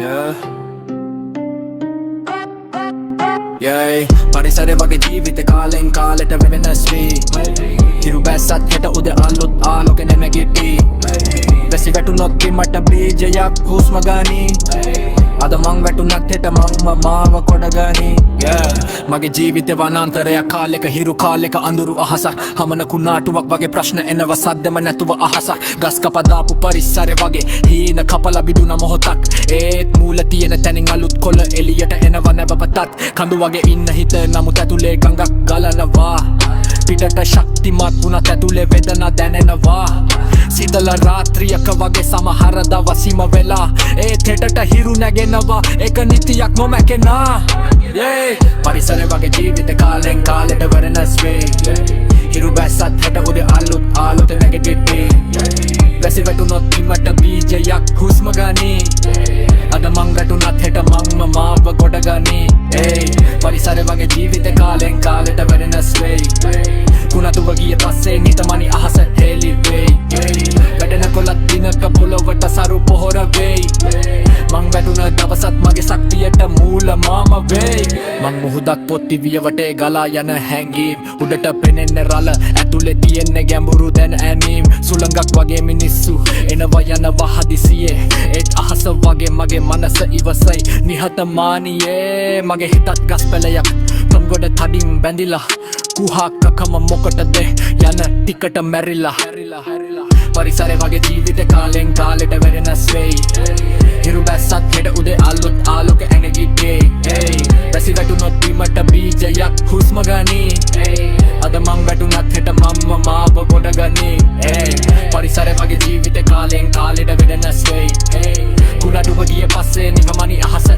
Yeah. Yeah. පරිසරය වගේ ජීවිත කාලෙන් කාලෙට වෙනස් වී හිරු බැස්සත් හෙට උදේ අලුත් ආලෝකෙ නැගිටි වැසි වැටුනොත් මට බීජයක් හුස්ම ගනී අද මං වැටුනත් හෙට මං මාව කොටගනී මගේ ජීවිතේ වනාන්තරයක් කාලෙක හිරු කාලෙක අඳුරු අහසක් හමන කුණාටුවක් වගේ ප්‍රශ්න එනව සද්දම නැතුව අහසක් ගස් කපදාපු පරිසරය වගේ හීන කපලා බිඳුන මොහොතක් ඒත් මූල තියෙන තැනින් අලුත් කොළ එළියට එනව නැවපතත් කඳු වගේ ඉන්න හිත නමුත් ඇතුලේ ගඟක් ගලනවා පිටට ශක්තිමත් වුණත් ඇතුලේ වේදනා දැනෙනවා සිතල රාත්‍රියක වගේ සමහර දවසිම වෙලා ඒත් හෙටට හිරු නැගෙනවා එක නිතියක් නොමැකෙනා පරිසරය වගේ ජීවිත කාලෙන් කාලෙට වෙනස් වේ හිරු බැස්සත් හෙට උදේ අලුත් ආලෝකෙ නැගිටිති වැසි වැටුනොත් මට බීජයක් හුස්ම ගනී අද මං වැටුනත් හෙට මං මාව ගොඩගනී පරිසරය වගේ ජීවිත කාලෙන් කාලෙට වෙනස් වේ කුණතුව ගිය පස්සේ නිතමනි අහස හෙලි වෙයි වැටෙන කොලත් දිනක පොළොවට සරු පොහොර වෙයි මං වැටුන දවසත් මගේ ශක්තියට මූල මාම වෙයි මං මුහුදක් පොත් ඉවිය වටේ ගලා යන හැංගීම් උඩට පෙනෙන්නේ රළ ඇතුලේ තියෙන්නේ ගැඹුරු දැන් ඇනීම් සුළඟක් වගේ මිනිස්සු එනවා යනවා හදිසියේ ඒත් අහස වගේ මගේ මනස ඉවසයි නිහතමානීයේ මගේ හිතත් ගස් පැලයක් තොන්ගොඩ තඩින් බැඳිලා කුහක්කකම මොකටද යන ටිකට මැරිලා පරිසරය වගේ ජීවිත කාලෙන් කාලෙට වෙනස් වෙයි හිරු බැස්සත් හෙට උදේ අලුත් ආලෝකෙ ඇඟිටි වැසි වැටුනොත් මට බීජයක් හුස්ම ගනී අද මං වැටුනත් හෙට මම්ම මාව ගොඩගනී පරිසරය වගේ ජීවිත කාලෙන් කාලෙට වෙනස් වෙයි කුණාටුව ගිය පස්සේ නිකමනි අහස